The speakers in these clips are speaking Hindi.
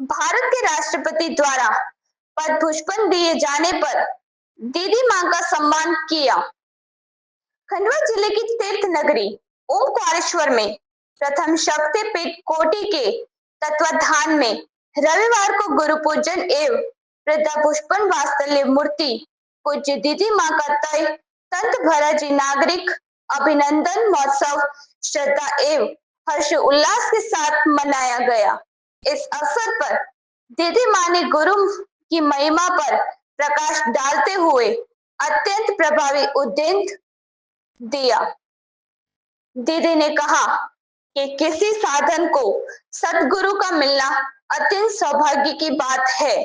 भारत के राष्ट्रपति द्वारा पद्म पुष्प दिए जाने पर दीदी मां का सम्मान किया। खंडवा जिले की तीर्थ नगरी ओमकारेश्वर में प्रथम शक्तिपीठ कोटि के तत्वाधान में रविवार को गुरु पूजन एवं वृद्धा पुष्पन वात्सल्य मूर्ति पूज्य दीदी मां का तय संत भरा जी नागरिक अभिनंदन महोत्सव श्रद्धा एवं हर्ष उल्लास के साथ मनाया गया। इस अवसर पर दीदी मां ने गुरु की महिमा पर प्रकाश डालते हुए अत्यंत प्रभावी उद्देश्य दिया। दीदी ने कहा कि किसी साधन को सतगुरु का मिलना अत्यंत सौभाग्य की बात है।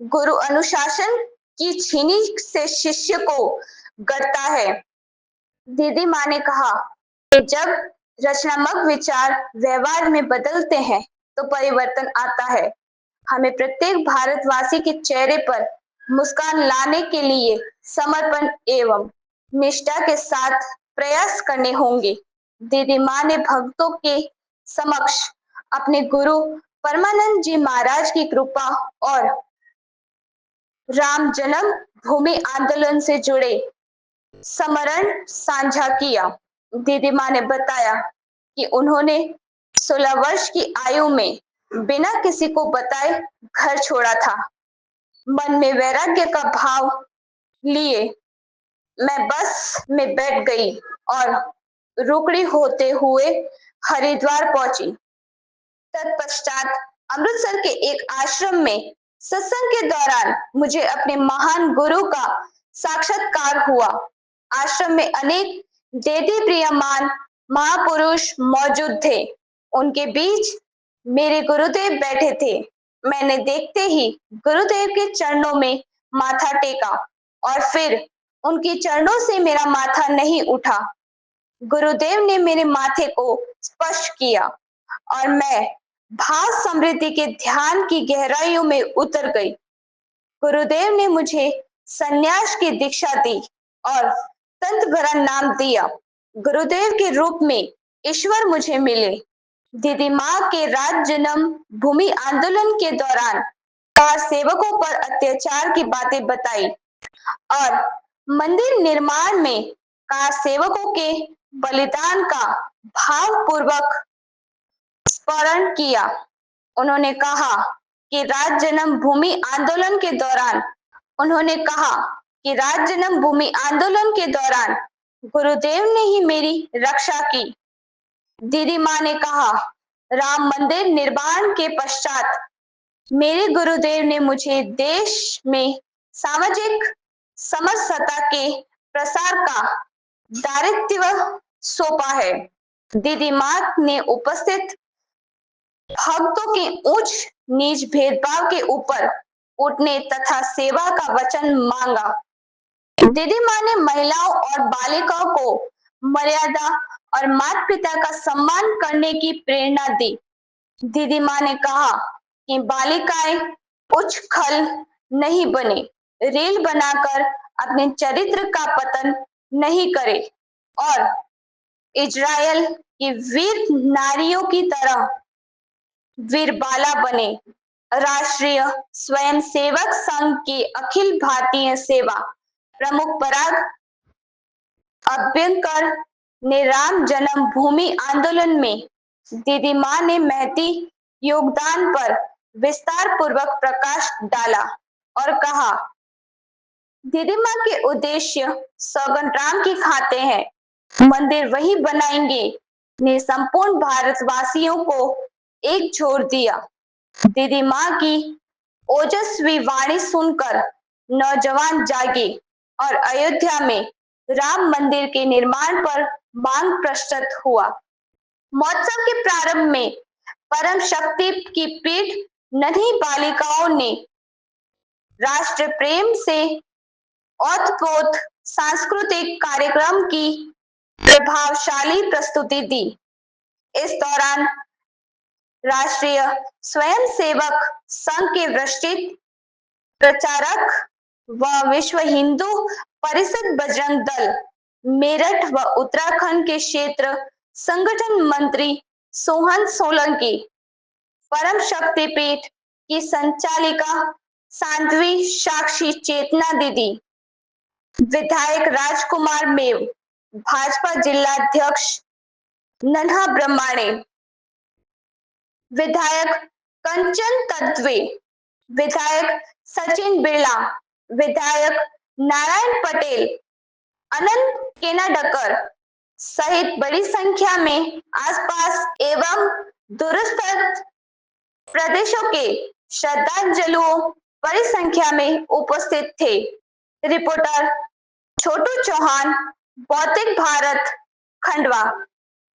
गुरु अनुशासन की छीनी से शिष्य को गढ़ता है। दीदी मां ने कहा कि जब रचनात्मक विचार व्यवहार में बदलते हैं तो परिवर्तन आता है। हमें प्रत्येक भारतवासी के चेहरे पर मुस्कान लाने के लिए समर्पण एवं निष्ठा के साथ प्रयास करने होंगे। दीदी मां ने भक्तों के समक्ष अपने गुरु परमानंद जी महाराज की कृपा और राम जन्म भूमि आंदोलन से जुड़े स्मरण साझा किया। दीदी मां ने बताया कि उन्होंने 16 वर्ष की आयु में बिना किसी को बताए घर छोड़ा था। मन में वैराग्य का भाव लिए मैं बस में बैठ गई और रुकड़ी होते हुए हरिद्वार पहुंची। तत्पश्चात अमृतसर के एक आश्रम में सत्संग के दौरान मुझे अपने महान गुरु का साक्षात्कार हुआ। आश्रम में अनेक देवी प्रियमान महापुरुष मौजूद थे। उनके बीच मेरे गुरुदेव बैठे थे। मैंने देखते ही गुरुदेव के चरणों में माथा टेका और फिर उनके चरणों से मेरा माथा नहीं उठा। गुरुदेव ने मेरे माथे को स्पर्श किया और मैं भाव समृद्धि के ध्यान की गहराइयों में उतर गई। गुरुदेव ने मुझे संन्यास की दीक्षा दी और संत भरा नाम दिया। गुरुदेव के रूप में ईश्वर मुझे मिले। दीदी मां के राज जन्म भूमि आंदोलन के दौरान कार सेवकों पर अत्याचार की बातें बताई और मंदिर निर्माण में कार सेवकों के बलिदान का भावपूर्वक स्मरण किया। उन्होंने कहा कि राज जन्म भूमि आंदोलन के दौरान गुरुदेव ने ही मेरी रक्षा की। दीदी मां ने कहा राम मंदिर निर्माण के पश्चात मेरे गुरुदेव ने मुझे देश में सामाजिक समरसता के प्रसार का दायित्व सौंपा है। दीदी मां ने उपस्थित भक्तों के उच्च नीच भेदभाव के ऊपर उठने तथा सेवा का वचन मांगा। दीदी मां ने महिलाओं और बालिकाओं को मर्यादा और माता पिता का सम्मान करने की प्रेरणा दी। दीदी मां ने कहा कि बालिकाएं उच्च खल नहीं बने, रील बनाकर अपने चरित्र का पतन नहीं करे और इजराइल की वीर नारियों की तरह वीरबाला बने। राष्ट्रीय स्वयंसेवक संघ की अखिल भारतीय सेवा प्रमुख पराग अभ्यंकर ने राम जन्म भूमि आंदोलन में दीदी मां ने महती योगदान पर विस्तार पूर्वक प्रकाश डाला और कहा दीदी मां के उद्देश्य सौगन राम की खाते हैं, मंदिर वही बनाएंगे ने संपूर्ण भारतवासियों को एक छोड़ दिया। दीदी मां की ओजस्वी वाणी सुनकर नौजवान जागे और अयोध्या में राम मंदिर के निर्माण पर मांग प्रस्तुत हुआ। महोत्सव के प्रारंभ में परम शक्ति की पीठ नन्ही बालिकाओं ने राष्ट्र प्रेम से ओतप्रोत सांस्कृतिक कार्यक्रम की प्रभावशाली प्रस्तुति दी। इस दौरान राष्ट्रीय स्वयंसेवक संघ के वरिष्ठ प्रचारक व विश्व हिंदू परिषद बजरंग दल मेरठ व उत्तराखंड के क्षेत्र संगठन मंत्री सोहन सोलंकी, परम शक्तिपीठ की संचालिका साध्वी साक्षी चेतना दीदी, विधायक राजकुमार मेव, भाजपा जिलाध्यक्ष नन्हा ब्रह्माणे, विधायक कंचन तत्वे, विधायक सचिन बिरला, विधायक नारायण पटेल, अनंत केनाडकर सहित बड़ी संख्या में आसपास एवं दूरस्थ प्रदेशों के श्रद्धांजलुओं बड़ी संख्या में उपस्थित थे। रिपोर्टर छोटू चौहान, भौतिक भारत, खंडवा।